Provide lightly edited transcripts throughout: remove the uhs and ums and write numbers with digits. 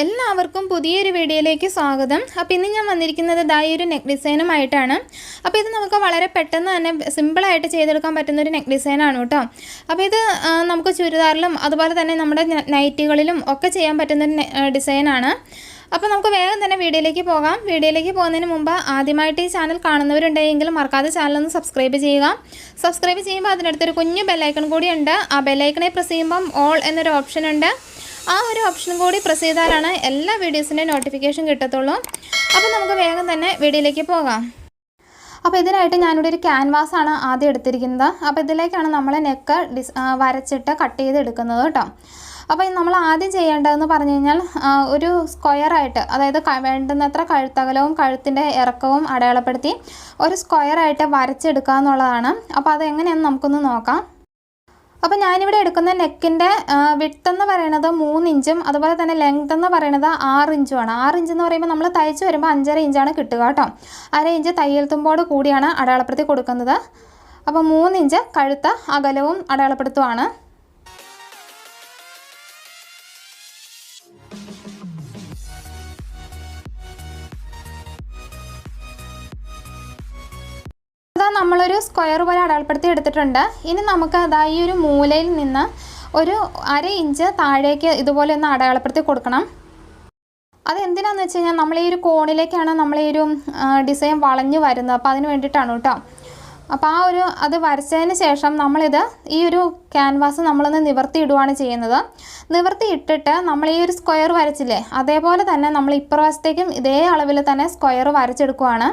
എല്ലാവർക്കും പുതിയൊരു വീഡിയോയിലേക്ക് സ്വാഗതം. അപ്പോൾ ഇന്ന് ഞാൻ വന്നിരിക്കുന്നത് ഒരു നെക്ക് ഡിസൈനുമായിട്ടാണ്. അപ്പോൾ ഇത് നമുക്ക് വളരെ പെട്ടെന്ന് തന്നെ സിമ്പിളായിട്ട് ചെയ്തെടുക്കാൻ പറ്റുന്ന ഒരു നെക്ക് ഡിസൈനാണ് കേട്ടോ. അപ്പോൾ ഇത് നമുക്ക് ചുരിദാറിലും അതുപോലെ തന്നെ നമ്മുടെ നൈറ്റികളിലും ഒക്കെ ചെയ്യാൻ പറ്റുന്ന ഒരു ഡിസൈനാണ്. അപ്പോൾ നമുക്ക് വേഗം തന്നെ വീഡിയോയിലേക്ക് പോകാം. വീഡിയോയിലേക്ക് പോകുന്നതിന് മുമ്പ് ആദ്യമായിട്ട് ഈ ചാനൽ കാണുന്നവരുണ്ടെങ്കിൽ മറക്കാതെ ചാനലൊന്ന് സബ്സ്ക്രൈബ് ചെയ്യുക. സബ്സ്ക്രൈബ് ചെയ്യുമ്പോൾ അതിനടുത്തൊരു കുഞ്ഞു ബെല്ലൈക്കൺ കൂടിയുണ്ട്. ആ ബെല്ലൈക്കണെ പ്രസ് ചെയ്യുമ്പം ഓൾ എന്നൊരു ഓപ്ഷൻ ഉണ്ട്. ആ ഒരു ഓപ്ഷനും കൂടി പ്രസ് ചെയ്താലാണ് എല്ലാ വീഡിയോസിൻ്റെ നോട്ടിഫിക്കേഷൻ കിട്ടത്തുള്ളൂ. അപ്പോൾ നമുക്ക് വേഗം തന്നെ വീഡിയോയിലേക്ക് പോകാം. അപ്പോൾ ഇതിനായിട്ട് ഞാനിവിടെ ഒരു ക്യാൻവാസാണ് ആദ്യം എടുത്തിരിക്കുന്നത്. അപ്പോൾ ഇതിലേക്കാണ് നമ്മൾ നെക്ക് വരച്ചിട്ട് കട്ട് ചെയ്ത് എടുക്കുന്നത് കേട്ടോ. അപ്പോൾ നമ്മൾ ആദ്യം ചെയ്യേണ്ടതെന്ന് പറഞ്ഞു കഴിഞ്ഞാൽ ഒരു സ്ക്വയറായിട്ട്, അതായത് വേണ്ടുന്നത്ര കഴുത്തകലവും കഴുത്തിൻ്റെ ഇറക്കവും അടയാളപ്പെടുത്തി ഒരു സ്ക്വയറായിട്ട് വരച്ചെടുക്കുക എന്നുള്ളതാണ്. അപ്പോൾ അതെങ്ങനെയാണെന്ന് നമുക്കൊന്ന് നോക്കാം. അപ്പോൾ ഞാനിവിടെ എടുക്കുന്ന നെക്കിൻ്റെ വിഡ്ത്ത് എന്ന് പറയുന്നത് 3 ഇഞ്ചും അതുപോലെ തന്നെ ലെങ്ത് എന്ന് പറയുന്നത് 6 ഇഞ്ചുമാണ്. 6 ഇഞ്ച് എന്ന് പറയുമ്പോൾ നമ്മൾ തയ്ച്ച് വരുമ്പോൾ 5.5 ഇഞ്ചാണ് കിട്ടുക കേട്ടോ. 1/2 ഇഞ്ച് തയ്യൽ തുമ്പോട് കൂടിയാണ് അടയാളപ്പെടുത്തി കൊടുക്കുന്നത്. അപ്പോൾ 3 ഇഞ്ച് കഴുത്ത് അകലവും അടയാളപ്പെടുത്തുവാണ്. നമ്മളൊരു സ്ക്വയർ പോലെ അടയാളപ്പെടുത്തി എടുത്തിട്ടുണ്ട്. ഇനി നമുക്ക് ഈ ഒരു മൂലയിൽ നിന്ന് ഒരു 1/2 ഇഞ്ച് താഴേക്ക് ഇതുപോലെ ഒന്ന് അടയാളപ്പെടുത്തി കൊടുക്കണം. അതെന്തിനാന്ന് വെച്ച് കഴിഞ്ഞാൽ നമ്മൾ ഈ ഒരു കോണിലേക്കാണ് നമ്മൾ ഈ ഒരു ഡിസൈൻ വളഞ്ഞു വരുന്നത്. അപ്പോൾ അതിന് വേണ്ടിയിട്ടാണ് കേട്ടോ. അപ്പോൾ അത് വരച്ചതിന് ശേഷം നമ്മളിത് ഈ ഒരു ക്യാൻവാസ് നമ്മളൊന്ന് നിവർത്തി ഇടുകയാണ് ചെയ്യുന്നത്. നിവർത്തി ഇട്ടിട്ട് നമ്മൾ ഈ ഒരു സ്ക്വയർ വരച്ചില്ലേ, അതേപോലെ തന്നെ നമ്മൾ ഇപ്പുറവശത്തേക്കും ഇതേ അളവിൽ തന്നെ സ്ക്വയർ വരച്ചെടുക്കുകയാണ്.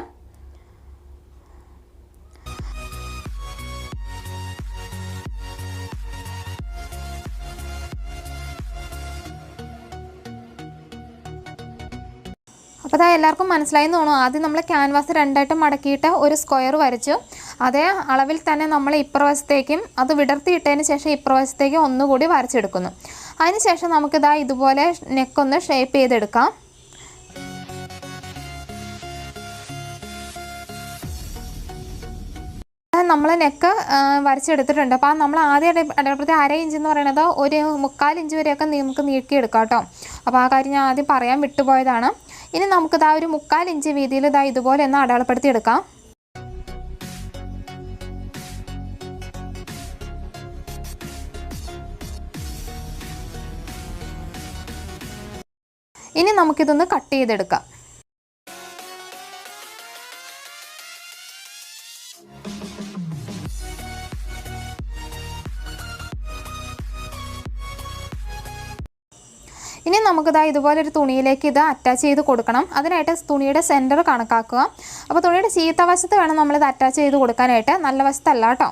അപ്പോൾ എല്ലാവർക്കും മനസ്സിലായെന്ന് തോന്നുന്നു. ആദ്യം നമ്മൾ ക്യാൻവാസ് രണ്ടായിട്ട് മടക്കിയിട്ട് ഒരു സ്ക്വയർ വരച്ചു. അതേ അളവിൽ തന്നെ നമ്മൾ ഇപ്പുറവശത്തേക്കും അത് വിടർത്തിയിട്ടതിന് ശേഷം ഇപ്പുറവശത്തേക്കും ഒന്നുകൂടി വരച്ചെടുക്കുന്നു. അതിന് ശേഷം ഇതുപോലെ നെക്കൊന്ന് ഷേപ്പ് ചെയ്തെടുക്കാം. നമ്മൾ നെക്ക് വരച്ചെടുത്തിട്ടുണ്ട്. അപ്പോൾ നമ്മൾ ആദ്യം അടയാളപ്പെടുത്തിയ 1/2 ഇഞ്ച് എന്ന് പറയുന്നത് ഒരു 3/4 ഇഞ്ച് വരെയൊക്കെ നമുക്ക് നീക്കിയെടുക്കാം കേട്ടോ. അപ്പോൾ ആ കാര്യം ഞാൻ ആദ്യം പറയാൻ വിട്ടുപോയതാണ്. ഇനി നമുക്ക് ഒരു 3/4 ഇഞ്ച് വീതിയിൽ ഇതുപോലെ ഒന്ന് അടയാളപ്പെടുത്തി എടുക്കാം. ഇനി നമുക്കിതൊന്ന് കട്ട് ചെയ്തെടുക്കാം. ഇനി നമുക്ക് ഇതുപോലൊരു തുണിയിലേക്ക് ഇത് അറ്റാച്ച് ചെയ്ത് കൊടുക്കണം. അതിനായിട്ട് തുണിയുടെ സെൻറ്റർ കണക്കാക്കുക. അപ്പോൾ തുണിയുടെ ചീത്ത വശത്ത് വേണം നമ്മളിത് അറ്റാച്ച് ചെയ്ത് കൊടുക്കാനായിട്ട്, നല്ല വശത്തല്ല കേട്ടോ.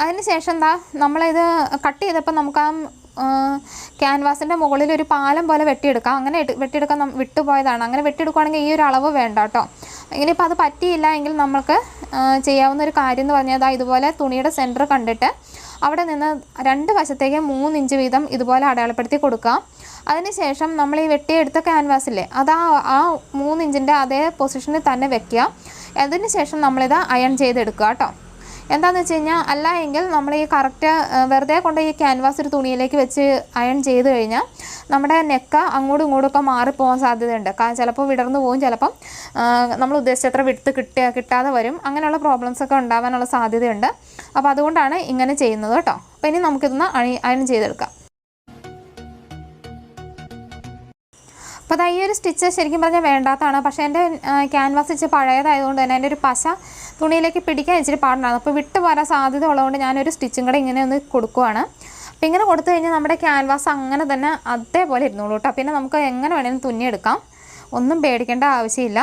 അതിന് ശേഷം നമ്മളിത് കട്ട് ചെയ്തപ്പോൾ നമുക്ക് ക്യാൻവാസിൻ്റെ മുകളിൽ ഒരു പാലം പോലെ വെട്ടിയെടുക്കാം. അങ്ങനെ വെട്ടിയെടുക്കാൻ വിട്ടുപോയതാണ്. അങ്ങനെ വെട്ടിയെടുക്കുകയാണെങ്കിൽ ഈ ഒരു അളവ് വേണ്ട കേട്ടോ. ഇനിയിപ്പോൾ അത് പറ്റിയില്ല എങ്കിൽ നമുക്ക് ചെയ്യാവുന്ന ഒരു കാര്യം എന്ന് പറഞ്ഞാൽ ഇതുപോലെ തുണിയുടെ സെൻറ്റർ കണ്ടിട്ട് അവിടെ നിന്ന് 2 വശത്തേക്ക് 3 ഇഞ്ച് വീതം ഇതുപോലെ അടയാളപ്പെടുത്തി കൊടുക്കുക. അതിനുശേഷം നമ്മൾ ഈ വെട്ടിയെടുത്ത ക്യാൻവാസില്ലേ, അത് ആ 3 ഇഞ്ചിൻ്റെ അതേ പൊസിഷനിൽ തന്നെ വെക്കുക. അതിന് ശേഷം നമ്മളിത് അയൺ ചെയ്തെടുക്കുക കേട്ടോ. എന്താണെന്ന് വെച്ച് കഴിഞ്ഞാൽ അല്ല എങ്കിൽ നമ്മൾ ഈ കറക്റ്റ് വെറുതെ കൊണ്ട് ഈ ക്യാൻവാസ് ഒരു തുണിയിലേക്ക് വെച്ച് അയൺ ചെയ്ത് കഴിഞ്ഞാൽ നമ്മുടെ നെക്ക് അങ്ങോട്ടും ഇങ്ങോട്ടുമൊക്കെ മാറിപ്പോകാൻ സാധ്യതയുണ്ട്. ചിലപ്പോൾ വിടർന്നു പോകും, ചിലപ്പം നമ്മൾ ഉദ്ദേശിച്ചത്ര വിട്ട് കിട്ടാതെ വരും. അങ്ങനെയുള്ള പ്രോബ്ലംസൊക്കെ ഉണ്ടാകാനുള്ള സാധ്യതയുണ്ട്. അപ്പോൾ അതുകൊണ്ടാണ് ഇങ്ങനെ ചെയ്യുന്നത് കേട്ടോ. അപ്പോൾ ഇനി നമുക്കിതൊന്ന് അയൺ ചെയ്തെടുക്കാം. അപ്പോൾ ഈ ഒരു സ്റ്റിച്ച് ശരിക്കും പറഞ്ഞാൽ വേണ്ടാത്തതാണ്. പക്ഷേ എൻ്റെ ക്യാൻവാസ് ഇച്ചിരി പഴയതായതുകൊണ്ട് തന്നെ എൻ്റെ ഒരു പശ തുണിയിലേക്ക് പിടിക്കാൻ ഇച്ചിരി പാടുണ്ടാകും. അപ്പോൾ വിട്ട് പോരാൻ സാധ്യത ഉള്ളതുകൊണ്ട് ഞാനൊരു സ്റ്റിച്ചും കൂടെ ഇങ്ങനെ ഒന്ന് കൊടുക്കുവാണ്. അപ്പോൾ ഇങ്ങനെ കൊടുത്തു കഴിഞ്ഞാൽ നമ്മുടെ ക്യാൻവാസ് അങ്ങനെ തന്നെ അതേപോലെ ഇരുന്നോളൂ കേട്ടോ. പിന്നെ നമുക്ക് എങ്ങനെ വേണമെങ്കിലും തുന്നിയെടുക്കാം, ഒന്നും പേടിക്കേണ്ട ആവശ്യമില്ല.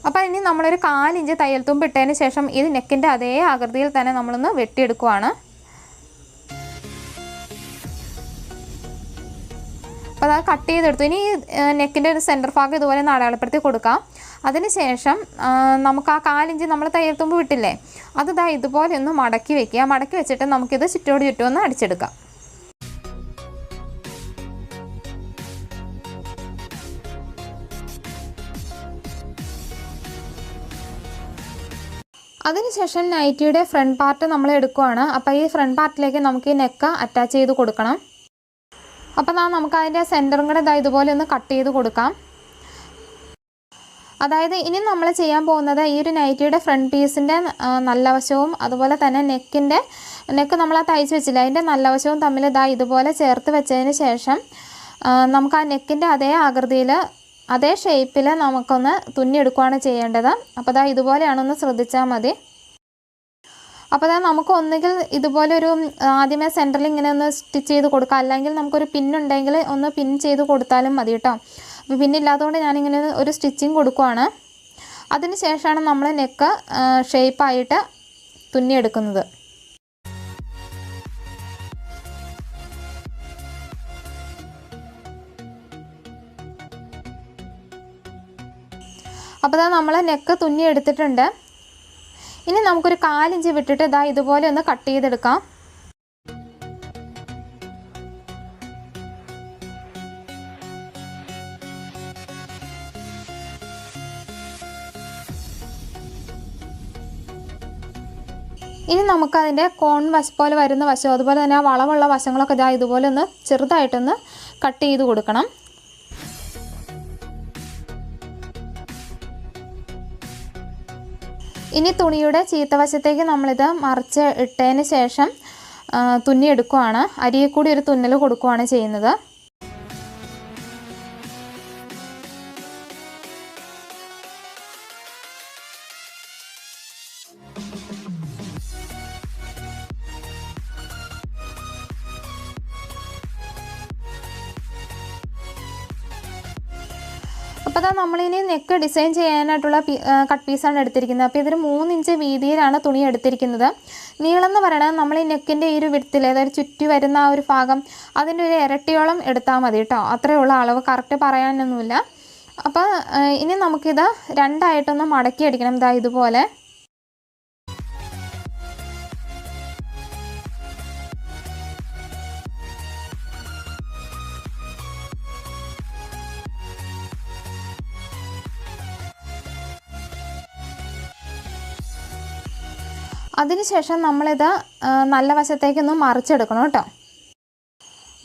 അപ്പോൾ ഇനി നമ്മളൊരു 4 ഇഞ്ച് തയ്യൽ തുമ്പ് ഇട്ടതിന് ശേഷം ഇത് നെക്കിൻ്റെ അതേ ആകൃതിയിൽ തന്നെ നമ്മളൊന്ന് വെട്ടിയെടുക്കുവാണ്. അപ്പോൾ അത് കട്ട് ചെയ്തെടുത്തു. ഇനി നെക്കിൻ്റെ ഒരു സെൻറ്റർ ഭാഗം ഇതുപോലെ ഒന്ന് അടയാളപ്പെടുത്തി കൊടുക്കാം. അതിന് ശേഷം നമുക്ക് ആ 4 ഇഞ്ച് നമ്മൾ തയ്യൽ തുമ്പ് വിട്ടില്ലേ, അത് ഇതുപോലെ ഒന്ന് മടക്കി വെക്കുക. മടക്കി വെച്ചിട്ട് നമുക്കിത് ചുറ്റോട് ചുറ്റും ഒന്ന് അടിച്ചെടുക്കാം. അതിനുശേഷം നൈറ്റിയുടെ ഫ്രണ്ട് പാർട്ട് നമ്മൾ എടുക്കുകയാണ്. അപ്പോൾ ഈ ഫ്രണ്ട് പാർട്ടിലേക്ക് നമുക്ക് ഈ നെക്ക് അറ്റാച്ച് ചെയ്ത് കൊടുക്കണം. അപ്പോൾ നമുക്ക് അതിൻ്റെ സെൻറ്ററും കൂടെ ഇതുപോലെ ഒന്ന് കട്ട് ചെയ്ത് കൊടുക്കാം. അതായത് ഇനി നമ്മൾ ചെയ്യാൻ പോകുന്നത് ഈ ഒരു നൈറ്റിയുടെ ഫ്രണ്ട് പീസിൻ്റെ നല്ല വശവും അതുപോലെ തന്നെ നെക്ക് നമ്മൾ ആ തയ്ച്ച് വെച്ചില്ല അതിൻ്റെ നല്ല വശവും തമ്മിൽ ഇതുപോലെ ചേർത്ത് വെച്ചതിന് ശേഷം നമുക്ക് ആ നെക്കിൻ്റെ അതേ ആകൃതിയിൽ അതേ ഷേപ്പിൽ നമുക്കൊന്ന് തുന്നിയെടുക്കുകയാണ് ചെയ്യേണ്ടത്. അപ്പോൾ ഇതുപോലെയാണൊന്ന് ശ്രദ്ധിച്ചാൽ മതി. അപ്പോൾ നമുക്ക് ഒന്നുകിൽ ഇതുപോലെ ഒരു ആദ്യമേ സെൻറ്ററിൽ ഇങ്ങനെ ഒന്ന് സ്റ്റിച്ച് ചെയ്ത് കൊടുക്കാം, അല്ലെങ്കിൽ നമുക്കൊരു പിന്നുണ്ടെങ്കിൽ ഒന്ന് പിൻ ചെയ്ത് കൊടുത്താലും മതി കേട്ടോ. അപ്പോൾ പിന്നില്ലാത്തതുകൊണ്ട് ഞാനിങ്ങനെ ഒരു സ്റ്റിച്ചിങ് കൊടുക്കുവാണ്. അതിന് ശേഷമാണ് നമ്മൾ നെക്ക് ഷേപ്പായിട്ട് തുന്നിയെടുക്കുന്നത്. അപ്പോൾ നമ്മൾ നെക്ക് തുന്നി എടുത്തിട്ടുണ്ട്. ഇനി നമുക്കൊരു 1/4 ഇഞ്ച് വിട്ടിട്ട് ഇതുപോലെ ഒന്ന് കട്ട് ചെയ്തെടുക്കാം. ഇനി നമുക്കതിൻ്റെ കോൺ പോലെ വരുന്ന വശം അതുപോലെ തന്നെ ആ വളവുള്ള വശങ്ങളൊക്കെ ഇതുപോലെ ഒന്ന് ചെറുതായിട്ടൊന്ന് കട്ട് ചെയ്ത് കൊടുക്കണം. ഇനി തുണിയുടെ ചീത്തവശത്തേക്ക് നമ്മളിത് മറിച്ച് ഇട്ടതിന് ശേഷം തുന്നിയെടുക്കുകയാണ്. അരിയിൽ കൂടി ഒരു തുന്നൽ കൊടുക്കുകയാണ് ചെയ്യുന്നത്. അപ്പോൾ നമ്മളിനി നെക്ക് ഡിസൈൻ ചെയ്യാനായിട്ടുള്ള കട്ട് പീസാണ് എടുത്തിരിക്കുന്നത്. അപ്പോൾ ഇതൊരു 3 ഇഞ്ച് വീതിയിലാണ് തുണി എടുത്തിരിക്കുന്നത്. നീളം എന്ന് പറയുന്നത് നമ്മൾ ഈ നെക്കിൻ്റെ ഈ ഒരു വിഡ്ത്തിൽ അതായത് ചുറ്റി വരുന്ന ആ ഒരു ഭാഗം അതിൻ്റെ ഒരു ഇരട്ടിയോളം എടുത്താൽ മതി കേട്ടോ. അത്രയേ ഉള്ള അളവ്, കറക്റ്റ് പറയാനൊന്നുമില്ല. അപ്പോൾ ഇനി നമുക്കിത് രണ്ടായിട്ടൊന്ന് മടക്കി അടിക്കണം ഇതുപോലെ. അതിനുശേഷം നമ്മളിത് നല്ല വശത്തേക്കൊന്ന് മറിച്ചെടുക്കണം കേട്ടോ.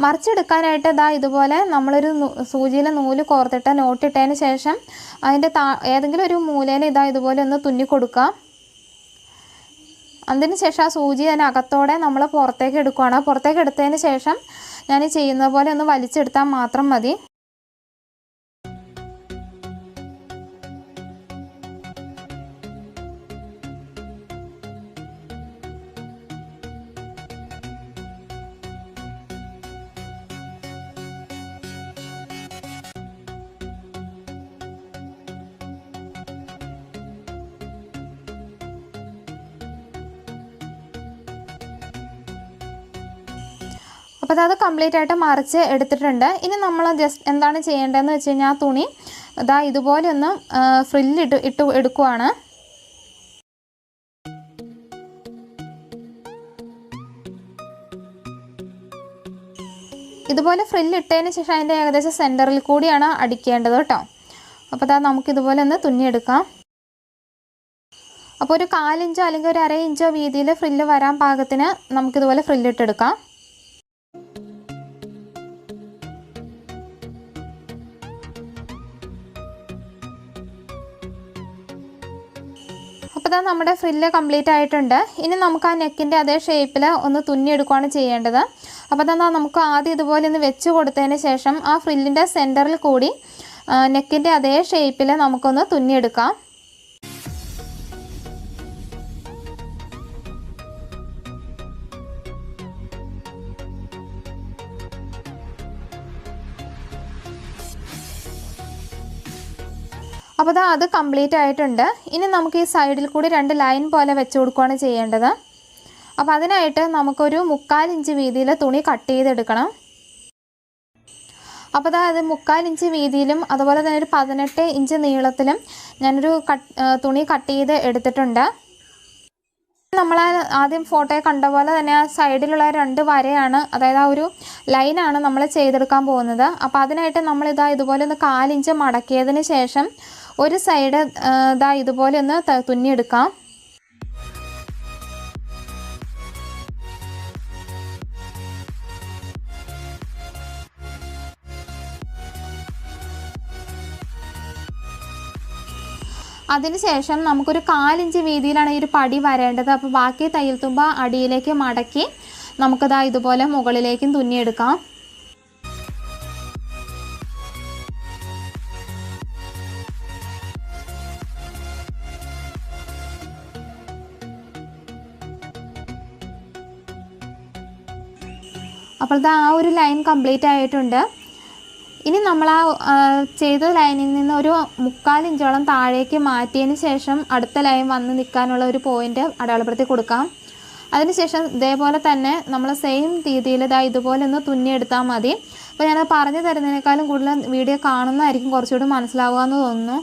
മറിച്ചെടുക്കാനായിട്ട് ഇതുപോലെ നമ്മളൊരു സൂചിയിൽ നൂല് കോർത്തിട്ട് നോട്ടിട്ടതിന് ശേഷം അതിൻ്റെ ഏതെങ്കിലും ഒരു മൂലയിൽ ഇതുപോലെ ഒന്ന് തുന്നി കൊടുക്കുക. അതിന് ശേഷം ആ സൂചി അതിനകത്തോടെ നമ്മൾ പുറത്തേക്ക് എടുക്കുകയാണ്. പുറത്തേക്ക് എടുത്തതിന് ശേഷം ഞാൻ ചെയ്യുന്ന പോലെ ഒന്ന് വലിച്ചെടുത്താൽ മാത്രം മതി. അപ്പോൾ അത് കംപ്ലീറ്റ് ആയിട്ട് മറിച്ച് എടുത്തിട്ടുണ്ട്. ഇനി നമ്മൾ ജസ്റ്റ് എന്താണ് ചെയ്യേണ്ടതെന്ന് വെച്ച് കഴിഞ്ഞാൽ ആ തുണി ഇതുപോലെ ഒന്ന് ഫ്രില്ല് ഇട്ട് എടുക്കുവാണ്. ഇതുപോലെ ഫ്രില്ല് ഇട്ടതിന് ശേഷം അതിൻ്റെ ഏകദേശം സെൻറ്ററിൽ കൂടിയാണ് അടിക്കേണ്ടത് കേട്ടോ. അപ്പോൾ നമുക്കിതുപോലെ ഒന്ന് തുന്നിയെടുക്കാം. അപ്പോൾ ഒരു 1/4 ഇഞ്ചോ അല്ലെങ്കിൽ ഒരു 1/2 ഇഞ്ചോ വീതിയിൽ ഫ്രില്ല് വരാൻ പാകത്തിന് നമുക്കിതുപോലെ ഫ്രില്ലിട്ടെടുക്കാം. അപ്പോൾ നമ്മുടെ ഫ്രില്ല് കംപ്ലീറ്റ് ആയിട്ടുണ്ട്. ഇനി നമുക്ക് ആ നെക്കിൻ്റെ അതേ ഷേപ്പിൽ ഒന്ന് തുന്നിയെടുക്കുകയാണ് ചെയ്യേണ്ടത്. അപ്പോൾ നമുക്ക് ആദ്യം ഇതുപോലെ ഒന്ന് വെച്ച് കൊടുത്തതിന് ശേഷം ആ ഫ്രില്ലിൻ്റെ സെൻറ്ററിൽ കൂടി നെക്കിൻ്റെ അതേ ഷേപ്പിൽ നമുക്കൊന്ന് തുന്നിയെടുക്കാം. അപ്പോൾ അത് കംപ്ലീറ്റ് ആയിട്ടുണ്ട്. ഇനി നമുക്ക് ഈ സൈഡിൽ കൂടി 2 ലൈൻ പോലെ വെച്ച് കൊടുക്കുകയാണ് ചെയ്യേണ്ടത്. അപ്പോൾ അതിനായിട്ട് നമുക്കൊരു 3/4 ഇഞ്ച് വീതിയിൽ തുണി കട്ട് ചെയ്തെടുക്കണം. അപ്പോൾ അത് 3/4 ഇഞ്ച് വീതിയിലും അതുപോലെ തന്നെ ഒരു 18 ഇഞ്ച് നീളത്തിലും ഞാനൊരു തുണി കട്ട് ചെയ്ത് എടുത്തിട്ടുണ്ട്. നമ്മൾ ആദ്യം ഫോട്ടോയിൽ കണ്ട പോലെ തന്നെ ആ സൈഡിലുള്ള 2 വരയാണ്, അതായത് ആ ഒരു ലൈനാണ് നമ്മൾ ചെയ്തെടുക്കാൻ പോകുന്നത്. അപ്പോൾ അതിനായിട്ട് നമ്മൾ ഇതുപോലെ ഒന്ന് 1/4 ഇഞ്ച് മടക്കിയതിന് ശേഷം ഒരു സൈഡ് ഇതുപോലെ ഒന്ന് തുന്നിയെടുക്കാം. അതിനുശേഷം നമുക്കൊരു 1/4 ഇഞ്ച് വീതിയിലാണ് ഈ ഒരു പടി വരേണ്ടത്. അപ്പോൾ ബാക്കി തയ്യൽ തുമ്പ അടിയിലേക്ക് മടക്കി നമുക്കതാ ഇതുപോലെ മുകളിലേക്കും തുന്നിയെടുക്കാം. അപ്പോൾ ആ ഒരു ലൈൻ കംപ്ലീറ്റ് ആയിട്ടുണ്ട്. ഇനി നമ്മൾ ആ ചെയ്ത ലൈനിൽ നിന്ന് ഒരു 3/4 ഇഞ്ചോളം താഴേക്ക് മാറ്റിയതിന് ശേഷം അടുത്ത ലൈൻ വന്ന് നിൽക്കാനുള്ള ഒരു പോയിൻ്റ് അടയാളപ്പെടുത്തി കൊടുക്കാം. അതിനുശേഷം ഇതേപോലെ തന്നെ നമ്മൾ സെയിം രീതിയിൽ ഇതുപോലെ ഒന്ന് തുന്നിയെടുത്താൽ മതി. അപ്പോൾ ഞാൻ പറഞ്ഞു തരുന്നതിനേക്കാളും കൂടുതൽ വീഡിയോ കാണുന്നതായിരിക്കും കുറച്ചുകൂടി മനസ്സിലാവുക എന്ന് തോന്നുന്നു.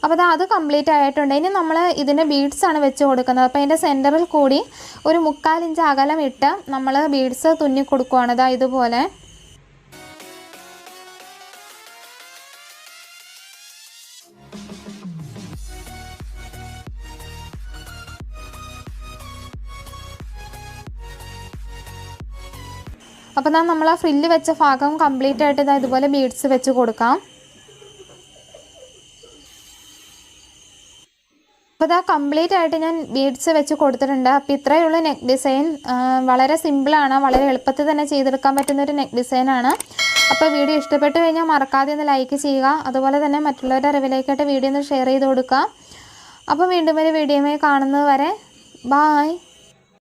അപ്പോൾ അത് കംപ്ലീറ്റ് ആയിട്ടുണ്ട്. ഇനി നമ്മൾ ഇതിൻ്റെ ബീഡ്സാണ് വെച്ച് കൊടുക്കുന്നത്. അപ്പോൾ അതിൻ്റെ സെൻറ്ററിൽ കൂടി ഒരു 3/4 ഇഞ്ച് അകലം ഇട്ട് നമ്മൾ ബീഡ്സ് തുന്നി കൊടുക്കുകയാണ്. ഇതുപോലെ. അപ്പോൾ നമ്മൾ ആ ഫ്രില്ല് വെച്ച ഭാഗം കംപ്ലീറ്റ് ആയിട്ട് ഇതുപോലെ ബീഡ്സ് വെച്ച് കൊടുക്കാം. അപ്പോൾ കംപ്ലീറ്റ് ആയിട്ട് ഞാൻ ബീഡ്സ് വെച്ച് കൊടുത്തിട്ടുണ്ട്. അപ്പോൾ ഇത്രയേ ഉള്ളൂ നെക്ക് ഡിസൈൻ. വളരെ സിമ്പിളാണ്, വളരെ എളുപ്പത്തിൽ തന്നെ ചെയ്തെടുക്കാൻ പറ്റുന്നൊരു നെക്ക് ഡിസൈനാണ്. അപ്പോൾ വീഡിയോ ഇഷ്ടപ്പെട്ട് കഴിഞ്ഞാൽ മറക്കാതെ ഒന്ന് ലൈക്ക് ചെയ്യുക. അതുപോലെ തന്നെ മറ്റുള്ളവരുടെ അറിവിലേക്കായിട്ട് വീഡിയോ ഒന്ന് ഷെയർ ചെയ്ത് കൊടുക്കുക. അപ്പോൾ വീണ്ടും ഒരു വീഡിയോയുമായി കാണുന്നത് വരെ ബായ്.